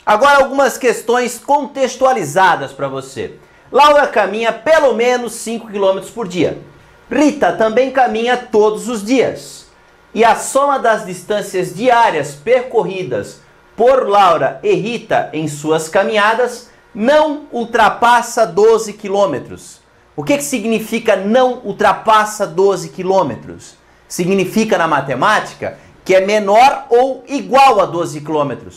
Agora algumas questões contextualizadas para você. Laura caminha pelo menos 5 km por dia. Rita também caminha todos os dias. E a soma das distâncias diárias percorridas por Laura e Rita em suas caminhadas não ultrapassa 12 km. O que significa não ultrapassa 12 km? Significa na matemática que é menor ou igual a 12 km.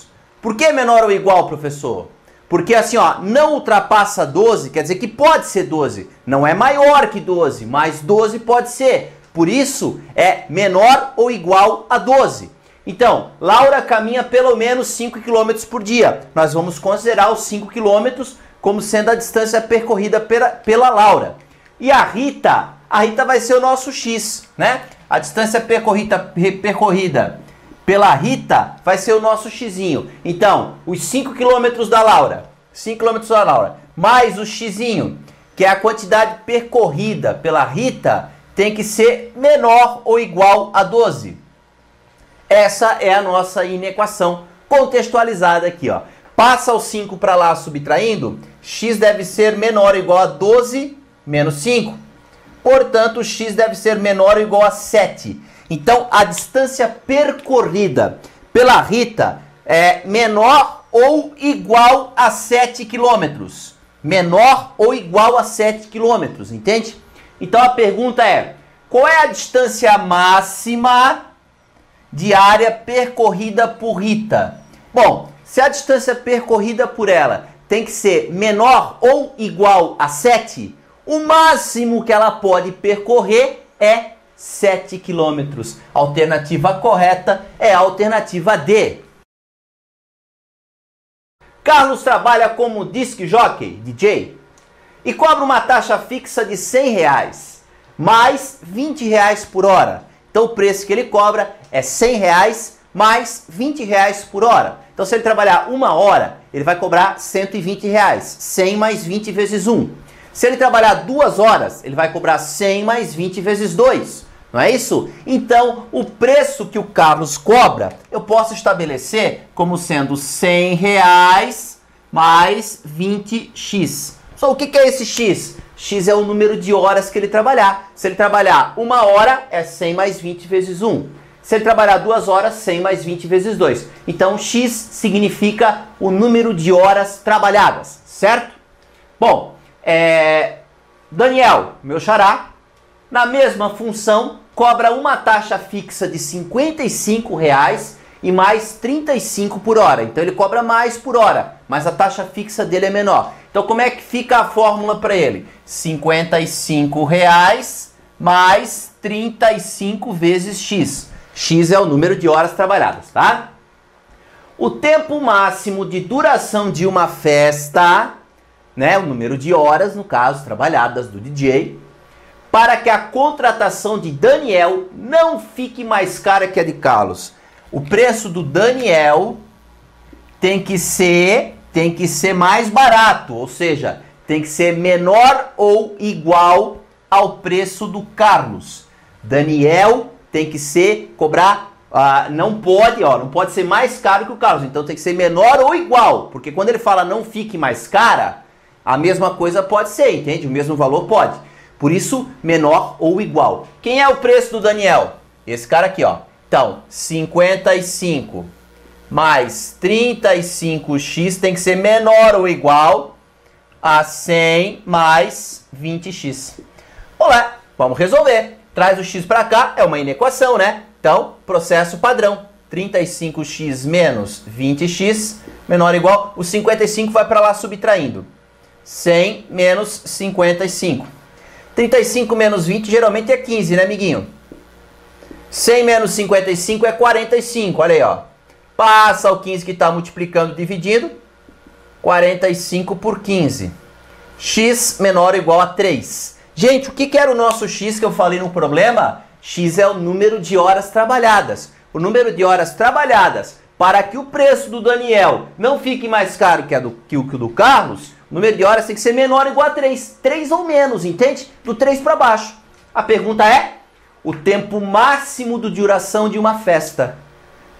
Por que menor ou igual, professor? Porque assim, ó, não ultrapassa 12, quer dizer que pode ser 12. Não é maior que 12, mas 12 pode ser. Por isso, é menor ou igual a 12. Então, Laura caminha pelo menos 5 km por dia. Nós vamos considerar os 5 km como sendo a distância percorrida pela Laura. E a Rita vai ser o nosso X, né? A distância percorrida pela Rita vai ser o nosso xizinho. Então, os 5 km da Laura, mais o xizinho, que é a quantidade percorrida pela Rita, tem que ser menor ou igual a 12. Essa é a nossa inequação contextualizada aqui, ó. Passa o 5 para lá subtraindo, x deve ser menor ou igual a 12 menos 5. Portanto, x deve ser menor ou igual a 7. Então, a distância percorrida pela Rita é menor ou igual a 7 km. Menor ou igual a 7 km, entende? Então, a pergunta é, qual é a distância máxima diária percorrida por Rita? Bom, se a distância percorrida por ela tem que ser menor ou igual a 7, o máximo que ela pode percorrer é 7 km. A alternativa correta é a alternativa D. Carlos trabalha como disc jockey, DJ, e cobra uma taxa fixa de R$100, mais R$20 por hora. Então o preço que ele cobra é R$100 mais R$20 por hora. Então se ele trabalhar 1 hora, ele vai cobrar R$120. 100 mais 20 vezes 1. Se ele trabalhar 2 horas, ele vai cobrar 100 mais 20 vezes 2. Não é isso? Então, o preço que o Carlos cobra, eu posso estabelecer como sendo R$100 mais 20x. Só o que é esse x? X é o número de horas que ele trabalhar. Se ele trabalhar 1 hora, é 100 mais 20 vezes 1. Se ele trabalhar 2 horas, 100 mais 20 vezes 2. Então, x significa o número de horas trabalhadas, certo? Bom, Daniel, meu xará, na mesma função, cobra uma taxa fixa de R$55 e mais 35 por hora. Então ele cobra mais por hora, mas a taxa fixa dele é menor. Então como é que fica a fórmula para ele? R$55 mais 35 vezes x. X é o número de horas trabalhadas, tá? O tempo máximo de duração de uma festa, né, o número de horas, no caso, trabalhadas do DJ, para que a contratação de Daniel não fique mais cara que a de Carlos. O preço do Daniel tem que ser mais barato, ou seja, tem que ser menor ou igual ao preço do Carlos. Daniel tem que não pode ser mais caro que o Carlos, então tem que ser menor ou igual, porque quando ele fala não fique mais cara, a mesma coisa pode ser, entende? O mesmo valor pode. Por isso, menor ou igual. Quem é o preço do Daniel? Esse cara aqui, ó. Então, 55 mais 35x tem que ser menor ou igual a 100 mais 20x. Olá, vamos resolver. Traz o x para cá, é uma inequação, né? Então, processo padrão. 35x menos 20x menor ou igual. O 55 vai para lá subtraindo. 100 menos 55. 35 menos 20 geralmente é 15, né, amiguinho? 100 menos 55 é 45, olha aí, ó. Passa o 15 que está multiplicando, dividindo. 45 por 15. X menor ou igual a 3. Gente, o que era o nosso x que eu falei no problema? X é o número de horas trabalhadas. O número de horas trabalhadas, para que o preço do Daniel não fique mais caro que o do Carlos, o número de horas tem que ser menor ou igual a 3. 3 ou menos, entende? Do 3 para baixo. A pergunta é o tempo máximo de duração de uma festa,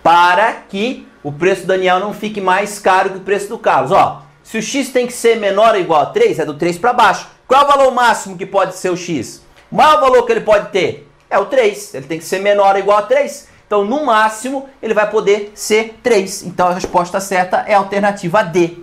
para que o preço do Daniel não fique mais caro que o preço do Carlos. Ó, se o x tem que ser menor ou igual a 3, é do 3 para baixo. Qual é o valor máximo que pode ser o x? O maior valor que ele pode ter é o 3. Ele tem que ser menor ou igual a 3. Então, no máximo, ele vai poder ser 3. Então, a resposta certa é a alternativa D.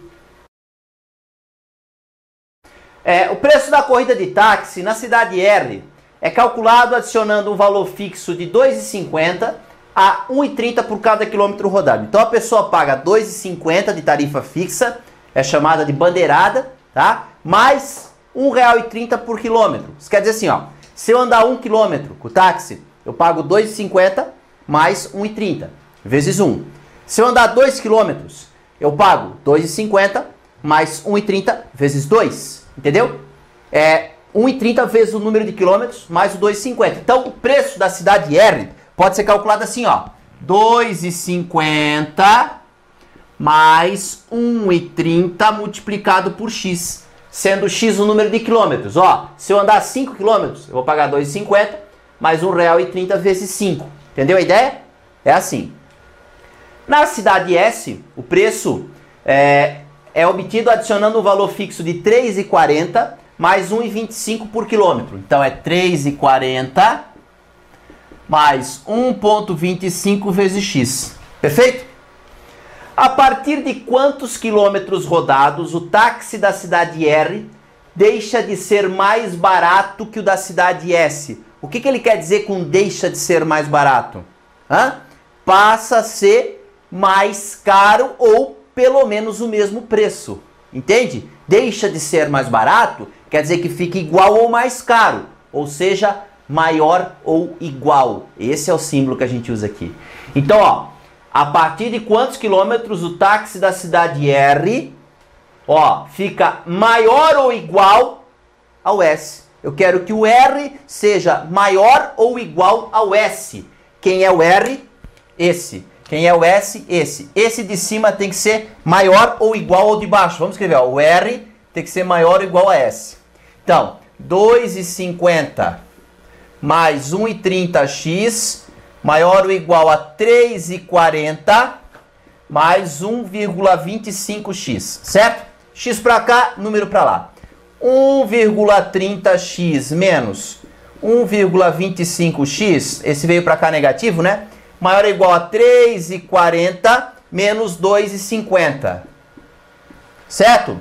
O preço da corrida de táxi na cidade R é calculado adicionando um valor fixo de R$ 2,50 a R$ 1,30 por cada quilômetro rodado. Então, a pessoa paga R$ 2,50 de tarifa fixa, é chamada de bandeirada, tá? Mais R$ 1,30 por quilômetro. Isso quer dizer assim, ó, se eu andar 1 quilômetro com o táxi, eu pago R$ 2,50 mais R$ 1,30, vezes 1. Se eu andar 2 quilômetros, eu pago R$ 2,50 mais R$ 1,30 vezes 2. Entendeu? É 1,30 vezes o número de quilômetros mais o 2,50. Então, o preço da cidade R pode ser calculado assim, ó. 2,50 mais 1,30 multiplicado por x, sendo x o número de quilômetros. Ó, se eu andar 5 quilômetros, eu vou pagar 2,50 mais R$1,30 vezes 5. Entendeu a ideia? É assim. Na cidade S, o preço é obtido adicionando um valor fixo de R$ 3,40 mais R$ 1,25 por quilômetro. Então, é R$ 3,40 mais 1,25 vezes x. Perfeito? A partir de quantos quilômetros rodados o táxi da cidade R deixa de ser mais barato que o da cidade S? O que ele quer dizer com deixa de ser mais barato? Passa a ser mais caro ou pelo menos o mesmo preço. Entende? Deixa de ser mais barato quer dizer que fica igual ou mais caro. Ou seja, maior ou igual. Esse é o símbolo que a gente usa aqui. Então, ó, a partir de quantos quilômetros o táxi da cidade R, ó, fica maior ou igual ao S. Eu quero que o R seja maior ou igual ao S. Quem é o R? Esse. Quem é o S? Esse. Esse de cima tem que ser maior ou igual ao de baixo. Vamos escrever, ó, o R tem que ser maior ou igual a S. Então, 2,50 mais 1,30x maior ou igual a 3,40 mais 1,25x, certo? X para cá, número para lá. 1,30x menos 1,25x, esse veio para cá negativo, né? Maior ou igual a 3,40 menos 2,50. Certo?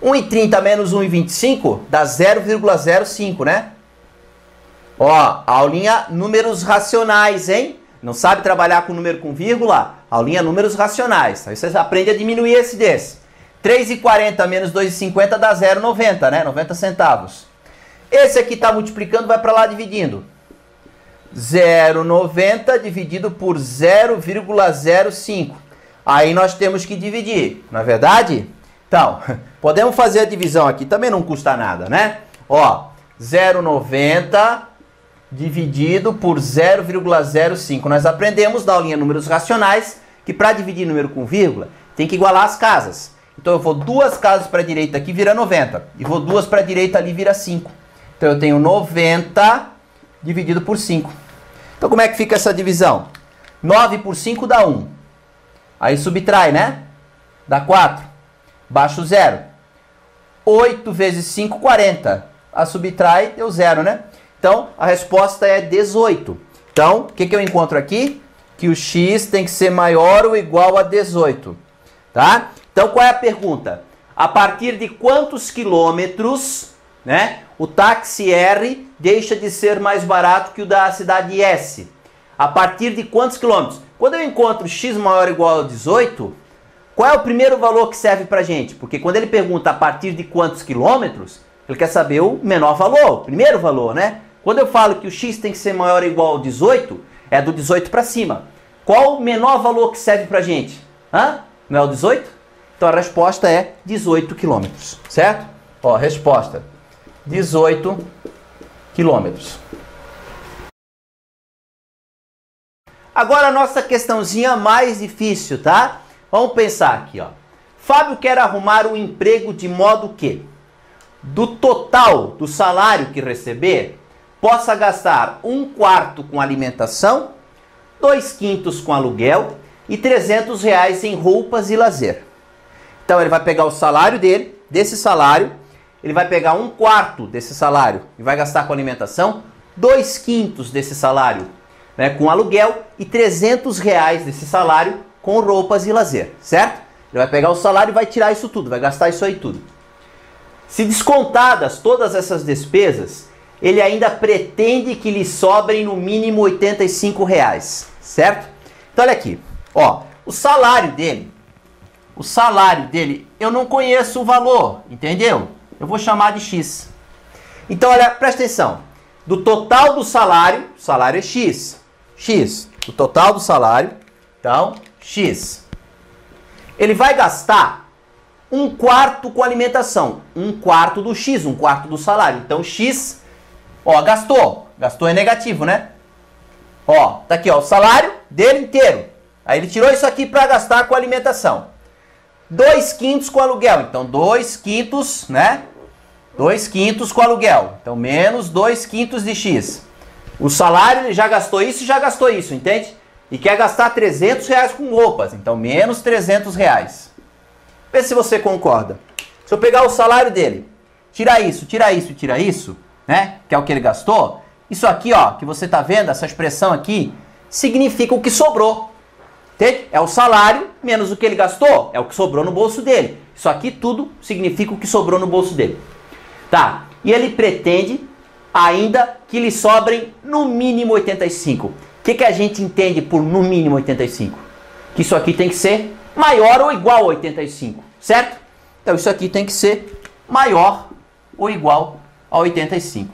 1,30 menos 1,25 dá 0,05, né? Ó, aulinha números racionais, hein? Não sabe trabalhar com número com vírgula? Aulinha números racionais. Aí você aprende a diminuir esse desse. 3,40 menos 2,50 dá 0,90, né? 90 centavos. Esse aqui está multiplicando, vai para lá dividindo. 0,90 dividido por 0,05. Aí nós temos que dividir, não é verdade? Então, podemos fazer a divisão aqui, também não custa nada, né? Ó, 0,90 dividido por 0,05. Nós aprendemos na aulinha números racionais que para dividir número com vírgula tem que igualar as casas. Então eu vou 2 casas para a direita aqui, vira 90. E vou 2 para a direita ali, vira 5. Então eu tenho 90 dividido por 5. Então como é que fica essa divisão? 9 por 5 dá 1. Aí subtrai, né? Dá 4. Baixa o 0. 8 vezes 5, 40. A subtrai, deu 0, né? Então a resposta é 18. Então o que eu encontro aqui? Que o x tem que ser maior ou igual a 18. Tá? Então qual é a pergunta? A partir de quantos quilômetros, né, o táxi R deixa de ser mais barato que o da cidade S? A partir de quantos quilômetros? Quando eu encontro x maior ou igual a 18, qual é o primeiro valor que serve pra gente? Porque quando ele pergunta a partir de quantos quilômetros, ele quer saber o menor valor, o primeiro valor, né? Quando eu falo que o x tem que ser maior ou igual a 18, é do 18 para cima. Qual o menor valor que serve pra gente? Não é o 18? Então a resposta é 18 quilômetros, certo? Ó, resposta, 18 quilômetros. Agora a nossa questãozinha mais difícil, tá? Vamos pensar aqui, ó. Fábio quer arrumar um emprego de modo que, do total do salário que receber, possa gastar 1/4 com alimentação, 2/5 com aluguel e R$300 em roupas e lazer. Então ele vai pegar o salário dele, desse salário, ele vai pegar 1/4 desse salário e vai gastar com alimentação, 2/5 desse salário, né, com aluguel e R$300 desse salário com roupas e lazer, certo? Ele vai pegar o salário e vai tirar isso tudo, vai gastar isso aí tudo. Se descontadas todas essas despesas, ele ainda pretende que lhe sobrem no mínimo R$85, certo? Então olha aqui, ó, o salário dele, eu não conheço o valor, entendeu? Eu vou chamar de X. Então olha, presta atenção, do total do salário, salário é X, do total do salário, então X. Ele vai gastar 1/4 com alimentação, 1/4 do X, 1/4 do salário. Então X, ó, gastou é negativo, né? Ó, tá aqui, ó, o salário dele inteiro. Aí ele tirou isso aqui para gastar com alimentação. 2/5 com aluguel, então 2/5, né? 2/5 com aluguel, então menos 2/5 de X. O salário ele já gastou isso, entende? E quer gastar R$300 com roupas, então menos R$300. Vê se você concorda. Se eu pegar o salário dele, tirar isso, né? Que é o que ele gastou. Isso aqui, ó, que você tá vendo, essa expressão aqui, significa o que sobrou. Entende? É o salário menos o que ele gastou, é o que sobrou no bolso dele. Isso aqui tudo significa o que sobrou no bolso dele. Tá, e ele pretende ainda que lhe sobrem no mínimo 85. O que a gente entende por no mínimo 85? Que isso aqui tem que ser maior ou igual a 85, certo? Então isso aqui tem que ser maior ou igual a 85.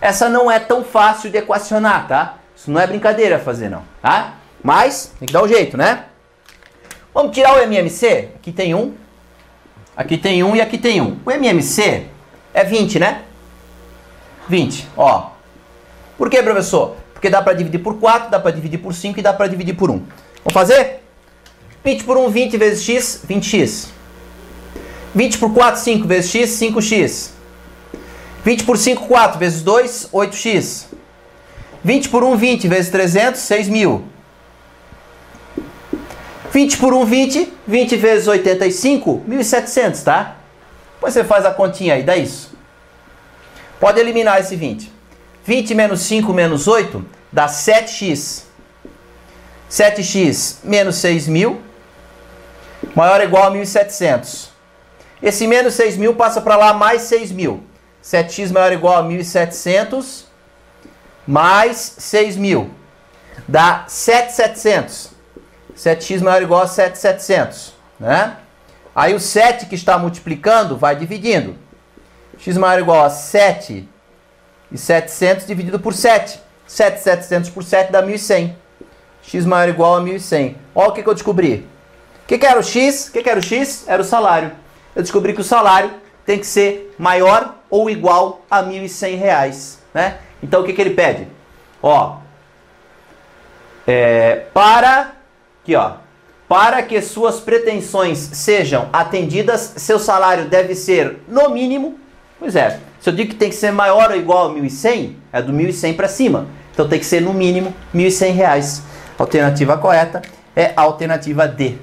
Essa não é tão fácil de equacionar, tá? Isso não é brincadeira fazer não, tá? Mas tem que dar um jeito, né? Vamos tirar o MMC? Aqui tem um e aqui tem um. O MMC é 20, né? 20, ó. Por que, professor? Porque dá para dividir por 4, dá para dividir por 5 e dá para dividir por 1. Vamos fazer? 20 por 1, 20 vezes x, 20x. 20 por 4, 5 vezes x, 5x. 20 por 5, 4 vezes 2, 8x. 20 por 1, 20 vezes 300, 6.000. 20 por 1, 20. 20 vezes 85, 1.700, tá? Depois você faz a continha aí, dá isso. Pode eliminar esse 20. 20 menos 5 menos 8 dá 7x. 7x menos 6.000 maior ou igual a 1.700. Esse menos 6.000 passa para lá mais 6.000. 7x maior ou igual a 1.700 mais 6.000. Dá 7.700. 7x maior ou igual a 7.700. Né? Aí o 7 que está multiplicando vai dividindo. X maior ou igual a 7 e 700 dividido por 7. 7.700 por 7 dá 1.100. X maior ou igual a 1.100. Olha o que eu descobri. O que era o X? O que era o X? Era o salário. Eu descobri que o salário tem que ser maior ou igual a R$1.100. Né? Então o que ele pede? Ó, para que suas pretensões sejam atendidas, seu salário deve ser no mínimo. Pois é, se eu digo que tem que ser maior ou igual a 1.100, é do 1.100 para cima. Então tem que ser no mínimo R$1.100. A alternativa correta é a alternativa D.